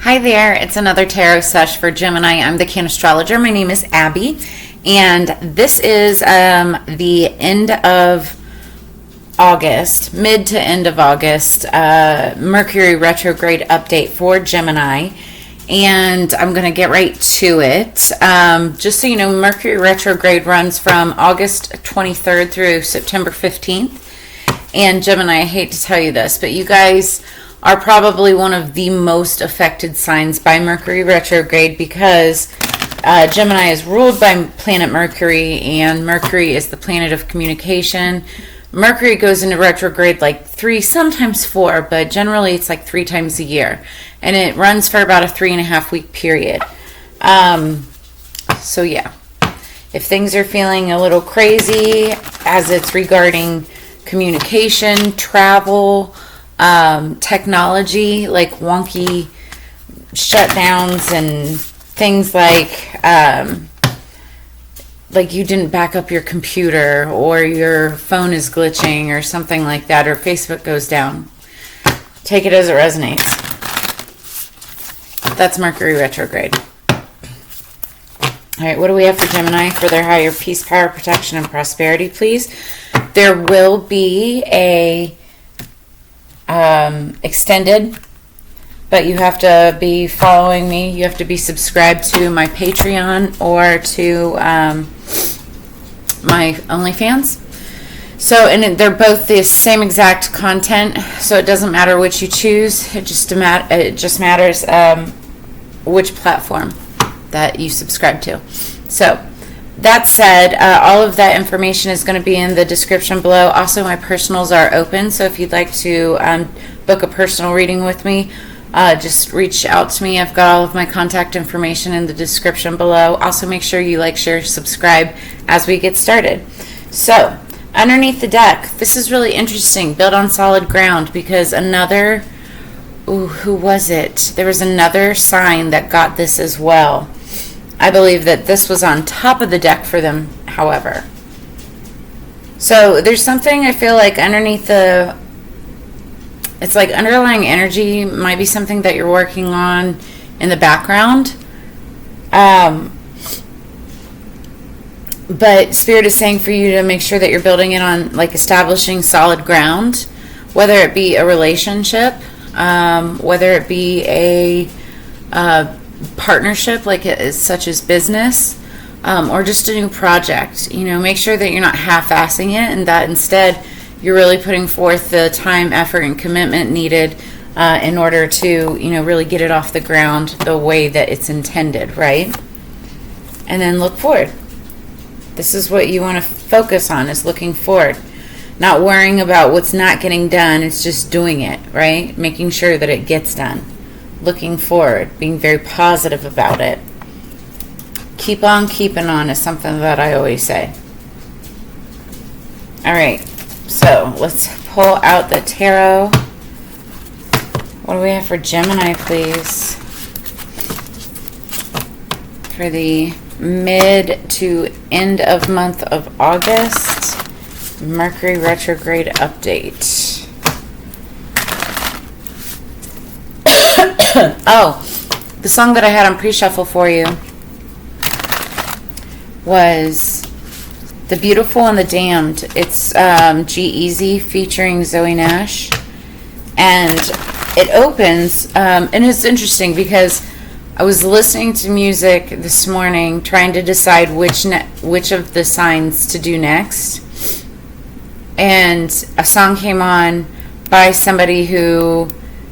Hi there, it's another tarot sesh for Gemini. I'm the Cannastrologer. My name is Abby, and this is the end of August, mid to end of August, Mercury retrograde update for Gemini, and I'm going to get right to it. Just so you know, Mercury retrograde runs from August 23rd through September 15th, and Gemini, I hate to tell you this, but you guys are probably one of the most affected signs by Mercury retrograde because Gemini is ruled by planet Mercury, and Mercury is the planet of communication. Mercury goes into retrograde like 3, sometimes 4, but generally it's like 3 times a year. And it runs for about a 3.5 week period. So yeah, if things are feeling a little crazy as it's regarding communication, travel, technology, like wonky shutdowns and things like you didn't back up your computer or your phone is glitching or something like that, or Facebook goes down, take it as it resonates. That's Mercury retrograde. All right, what do we have for Gemini for their higher peace, power, protection, and prosperity, please? There will be a extended, but you have to be following me. You have to be subscribed to my Patreon or to my OnlyFans. So, and they're both the same exact content, so it doesn't matter which you choose. It just matters which platform that you subscribe to. So, that said, all of that information is going to be in the description below. Also, my personals are open, so if you'd like to book a personal reading with me, just reach out to me. I've got all of my contact information in the description below. Also, make sure you like, share, subscribe as we get started. So, underneath the deck, this is really interesting. Build on solid ground, because another, who was it? There was another sign that got this as well. I believe that this was on top of the deck for them, however. So there's something I feel like underneath the, it's like underlying energy might be something that you're working on in the background. But Spirit is saying for you to make sure that you're building it on like establishing solid ground, whether it be a relationship, whether it be a partnership like such as business, or just a new project. You know, make sure that you're not half-assing it, and that instead you're really putting forth the time, effort, and commitment needed in order to, you know, really get it off the ground the way that it's intended, right? And then look forward. This is what you want to focus on, is looking forward, not worrying about what's not getting done. It's just doing it, right? Making sure that it gets done. Looking forward, being very positive about it. Keep on keeping on is something that I always say. All right, so let's pull out the tarot. What do we have for Gemini, please? For the mid to end of month of August, Mercury retrograde update. Oh, the song that I had on pre-shuffle for you was The Beautiful and the Damned. It's G-Eazy featuring Zoe Nash. And it opens, and it's interesting because I was listening to music this morning trying to decide which of the signs to do next. And a song came on by somebody who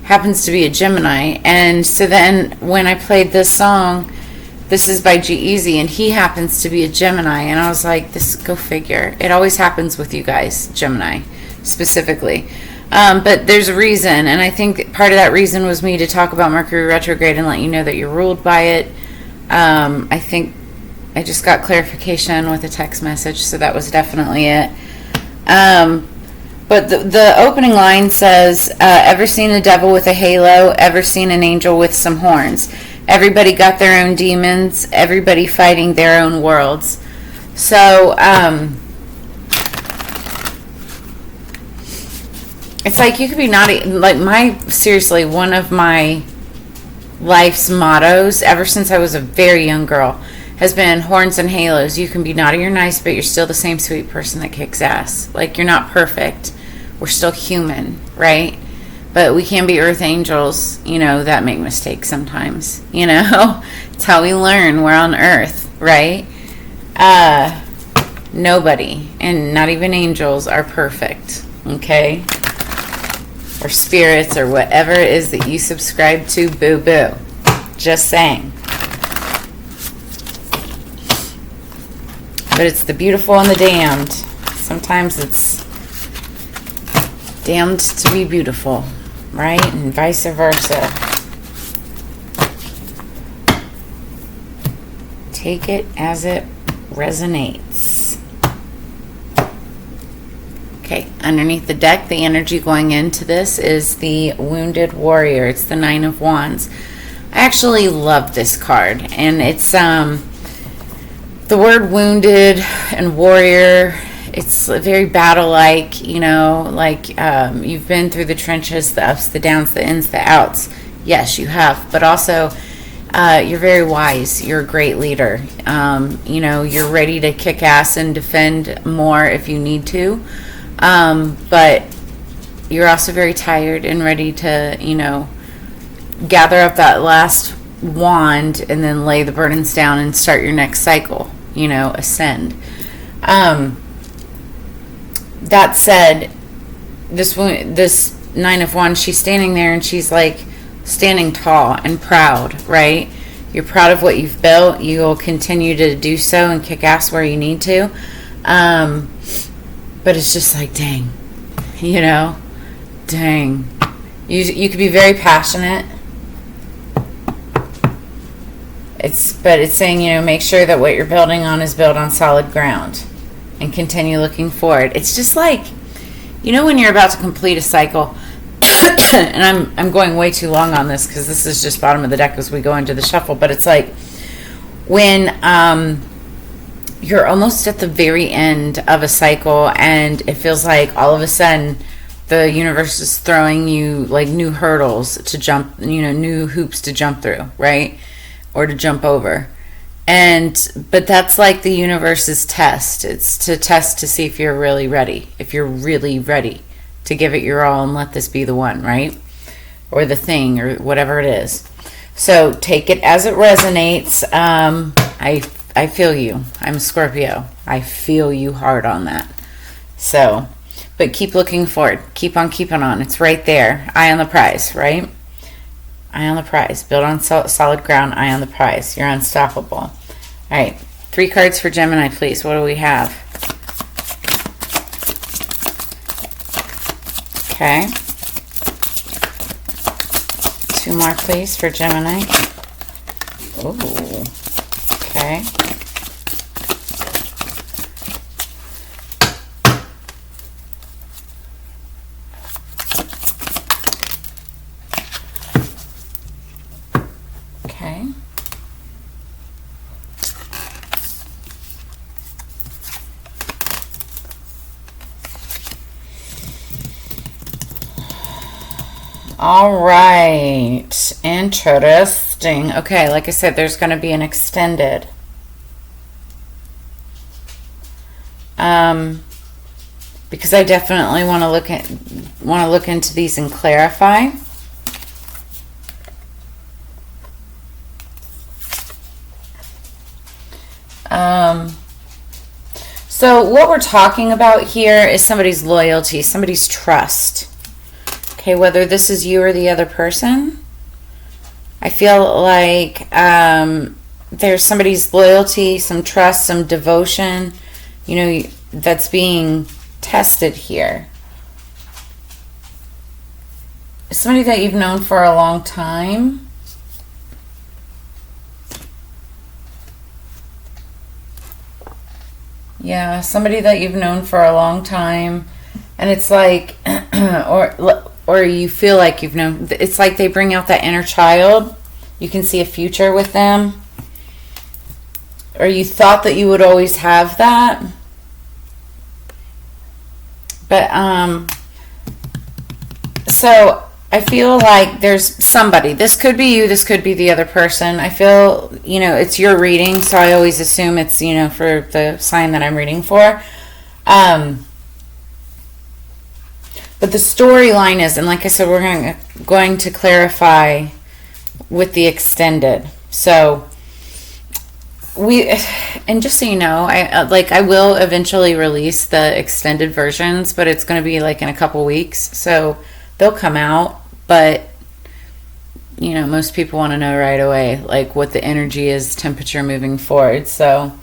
happens to be a Gemini, and so then when I played this song, this is by G-Eazy, and he happens to be a Gemini, and I was like, this, go figure. It always happens with you guys, Gemini specifically, but there's a reason, and I think part of that reason was me to talk about Mercury retrograde and let you know that you're ruled by it. I think I just got clarification with a text message, so that was definitely it. But the opening line says, ever seen a devil with a halo? Ever seen an angel with some horns? Everybody got their own demons. Everybody fighting their own worlds. So, it's like you could be naughty. Like seriously, one of my life's mottos ever since I was a very young girl has been horns and halos. You can be naughty or nice, but you're still the same sweet person that kicks ass. Like, you're not perfect. We're still human, right? But we can be earth angels, you know, that make mistakes sometimes, you know? It's how we learn. We're on earth, right? Nobody, and not even angels, are perfect, okay? Or spirits, or whatever it is that you subscribe to, boo-boo. Just saying. But it's the beautiful and the damned. Sometimes it's damned to be beautiful, right? And vice versa. Take it as it resonates. Okay, underneath the deck, the energy going into this is the Wounded Warrior. It's the Nine of Wands. I actually love this card, and it's the word wounded and warrior. It's very battle-like, you know, like you've been through the trenches, the ups, the downs, the ins, the outs. Yes, you have, but also you're very wise. You're a great leader. You know, you're ready to kick ass and defend more if you need to. But you're also very tired and ready to, you know, gather up that last wand and then lay the burdens down and start your next cycle, you know, ascend. That said, this Nine of Wands, she's standing there and she's like standing tall and proud, right? You're proud of what you've built. You will continue to do so and kick ass where you need to. But it's just like, dang, you know, dang. You could be very passionate. But it's saying, you know, make sure that what you're building on is built on solid ground and continue looking forward. It's just like, you know, when you're about to complete a cycle, and I'm going way too long on this because this is just bottom of the deck as we go into the shuffle, but it's like when you're almost at the very end of a cycle and it feels like all of a sudden the universe is throwing you like new hurdles to jump, you know, new hoops to jump through, right? Or to jump over. But that's like the universe's test. It's to test to see if you're really ready, if you're really ready to give it your all and let this be the one, right? Or the thing, or whatever it is. So take it as it resonates. I feel you. I'm a Scorpio. I feel you hard on that. So, but keep looking forward. Keep on keeping on. It's right there. Eye on the prize, right? Eye on the prize. Build on solid ground. Eye on the prize. You're unstoppable. All right. 3 cards for Gemini, please. What do we have? Okay. 2 more, please, for Gemini. Ooh. Okay. Okay. All right. Interesting. Okay, like I said, there's going to be an extended. Because I definitely want to look into these and clarify. So what we're talking about here is somebody's loyalty, somebody's trust. Okay, whether this is you or the other person, I feel like there's somebody's loyalty, some trust, some devotion, you know, that's being tested here. Somebody that you've known for a long time. Yeah, somebody that you've known for a long time, and it's like, or you feel like you've known, it's like they bring out that inner child. You can see a future with them, or you thought that you would always have that. But so I feel like there's somebody. This could be you. This could be the other person. I feel, it's your reading, so I always assume it's, for the sign that I'm reading for. But the storyline is, and like I said, we're going to clarify with the extended. So and just so you know, I will eventually release the extended versions, but it's going to be like in a couple weeks, so they'll come out. But most people want to know right away, like what the energy is, temperature moving forward. So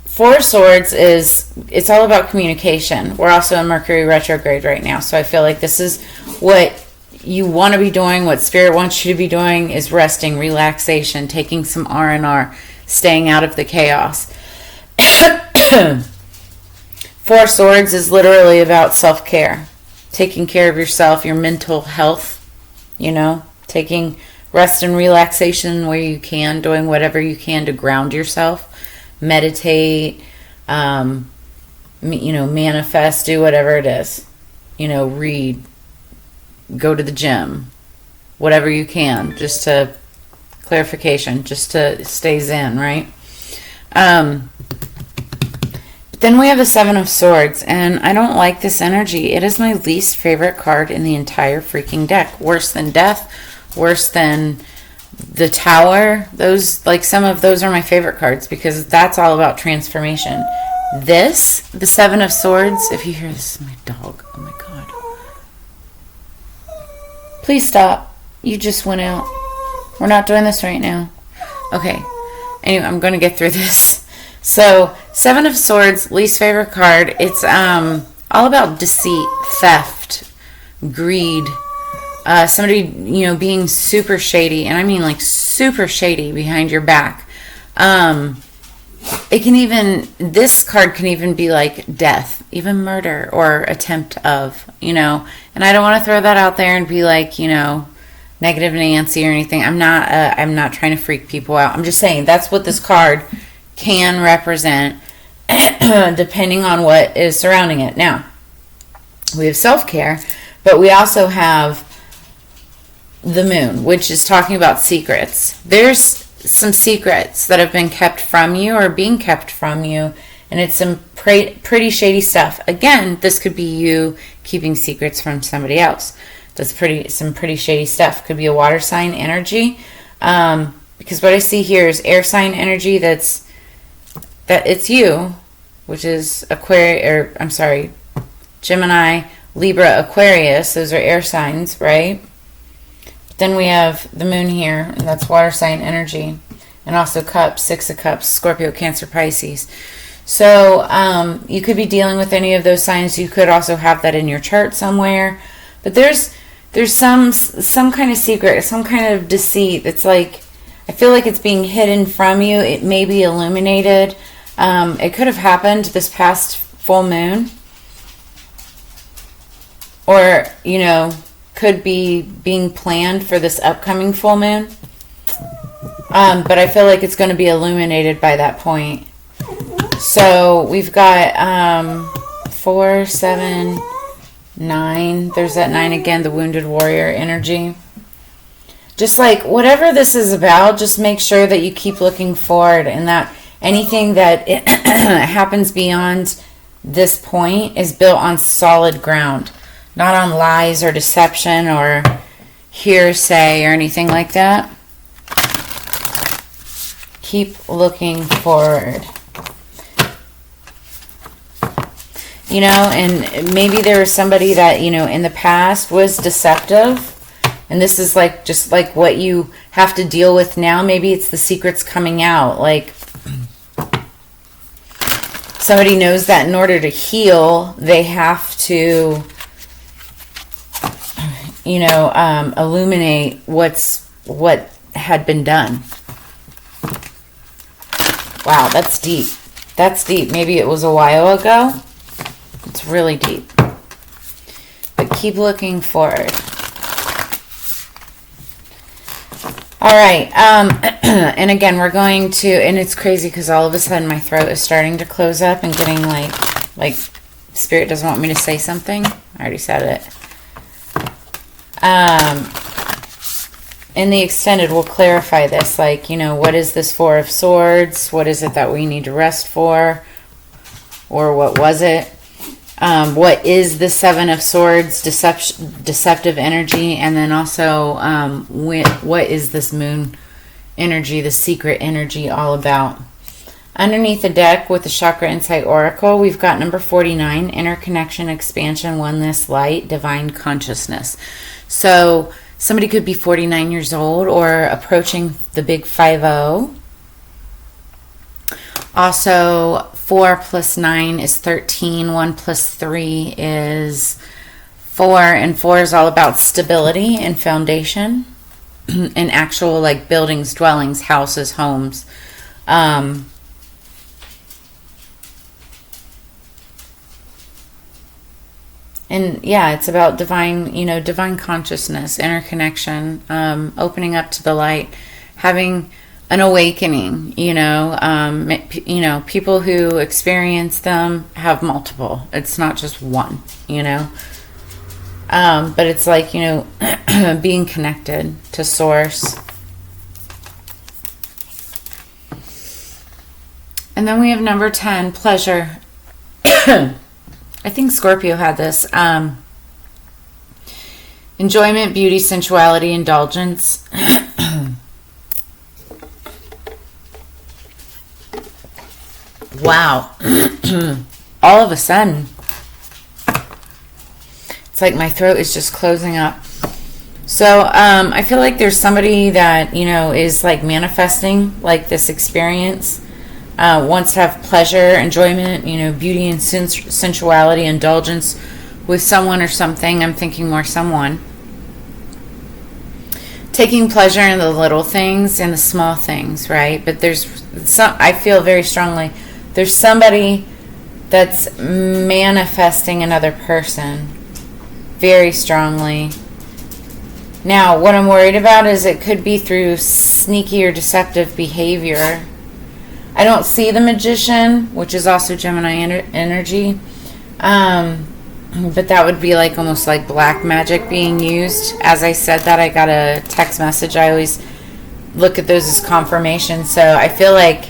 Four of Swords it's all about communication. We're also in Mercury retrograde right now, so I feel like this is what you want to be doing, what Spirit wants you to be doing, is resting, relaxation, taking some R&R, staying out of the chaos. Four of Swords is literally about self-care, taking care of yourself, your mental health, taking rest and relaxation where you can, doing whatever you can to ground yourself, meditate, manifest, do whatever it is, read, go to the gym, whatever you can, just to clarification, just to stay zen, right? Then we have the Seven of Swords, and I don't like this energy. It is my least favorite card in the entire freaking deck. Worse than Death, worse than the Tower. Some of those are my favorite cards because that's all about transformation. The Seven of Swords, if you hear this, is my dog. Oh my God. Please stop. You just went out. We're not doing this right now. Okay. Anyway, I'm going to get through this. So, Seven of Swords, least favorite card. It's all about deceit, theft, greed. Somebody, being super shady. And I mean like super shady behind your back. This card can even be like death, even murder or attempt of, and I don't want to throw that out there and be like, negative Nancy or anything. I'm not trying to freak people out. I'm just saying that's what this card can represent depending on what is surrounding it. Now, we have self-care, but we also have the Moon, which is talking about secrets. There's some secrets that have been kept from you or being kept from you, and it's some pretty shady stuff. Again, this could be you keeping secrets from somebody else. That's some pretty shady stuff. Could be a water sign energy, because what I see here is air sign energy. That it's you, which is Gemini, Libra, Aquarius. Those are air signs, right? Then we have the Moon here, and that's water sign energy. And also Cups, Six of Cups, Scorpio, Cancer, Pisces. So you could be dealing with any of those signs. You could also have that in your chart somewhere. But there's some kind of secret, some kind of deceit that's like, I feel like it's being hidden from you. It may be illuminated. It could have happened this past full moon. Or, could be being planned for this upcoming full moon. But I feel like it's going to be illuminated by that point. So we've got 4, 7, 9. There's that 9 again, the wounded warrior energy. Just like whatever this is about, just make sure that you keep looking forward, and that anything that happens beyond this point is built on solid ground. Not on lies or deception or hearsay or anything like that. Keep looking forward. And maybe there was somebody that, in the past was deceptive. And this is like just like what you have to deal with now. Maybe it's the secrets coming out. Like somebody knows that in order to heal, they have to illuminate what had been done. Wow, that's deep. That's deep. Maybe it was a while ago. It's really deep. But keep looking forward. All right. And again, we're going to, and it's crazy because all of a sudden my throat is starting to close up and getting like Spirit doesn't want me to say something. I already said it. In the extended, we'll clarify this. Like, what is this Four of Swords? What is it that we need to rest for? Or what was it? What is the Seven of Swords, deceptive energy? And then also, what is this moon energy, the secret energy all about? Underneath the deck with the Chakra Insight Oracle, we've got number 49, interconnection, expansion, oneness, light, divine consciousness. So somebody could be 49 years old or approaching the big 50. Also, 4 plus 9 is 13. 1 plus 3 is 4. And 4 is all about stability and foundation in actual, like, buildings, dwellings, houses, homes. And yeah, it's about divine, divine consciousness, interconnection, opening up to the light, having an awakening, people who experience them have multiple. It's not just one, but it's like, being connected to source. And then we have number 10, pleasure. I think Scorpio had this. Enjoyment, beauty, sensuality, indulgence. Wow. All of a sudden, it's like my throat is just closing up. So I feel like there's somebody that, is like manifesting like this experience. Wants to have pleasure, enjoyment, beauty and sensuality, indulgence with someone or something. I'm thinking more someone. Taking pleasure in the little things and the small things, right? But I feel very strongly, there's somebody that's manifesting another person very strongly. Now, what I'm worried about is it could be through sneaky or deceptive behavior. I don't see the Magician, which is also Gemini energy. But that would be like almost like black magic being used. As I said that, I got a text message. I always look at those as confirmation. So I feel like,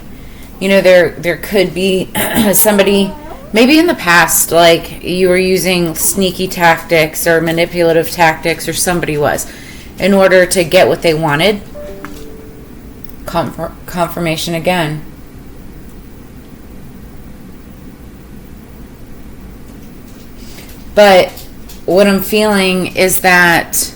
there could be somebody, maybe in the past, like you were using sneaky tactics or manipulative tactics, or somebody was, in order to get what they wanted. Confirmation again. But what I'm feeling is that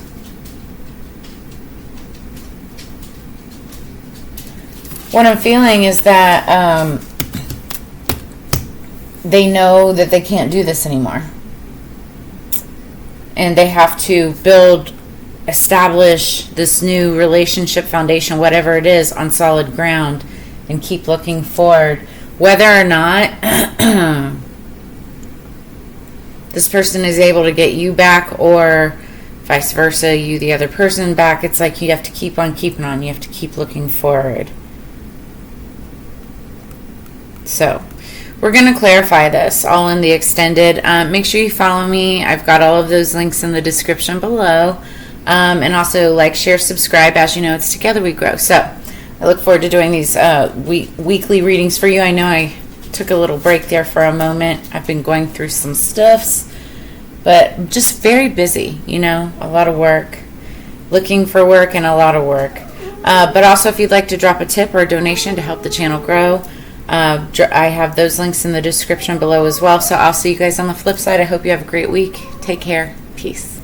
they know that they can't do this anymore. And they have to establish this new relationship foundation, whatever it is, on solid ground and keep looking forward. Whether or not this person is able to get you back, or vice versa, you the other person back, it's like you have to keep on keeping on. You have to keep looking forward. So we're going to clarify this all in the extended. Make sure you follow me. I've got all of those links in the description below. And also like, share, subscribe. As you know, it's together we grow. So I look forward to doing these weekly readings for you. I know I took a little break there for a moment. I've been going through some stuffs, but just very busy, a lot of work, looking for work and a lot of work. But also, if you'd like to drop a tip or a donation to help the channel grow, I have those links in the description below as well. So I'll see you guys on the flip side. I hope you have a great week. Take care. Peace.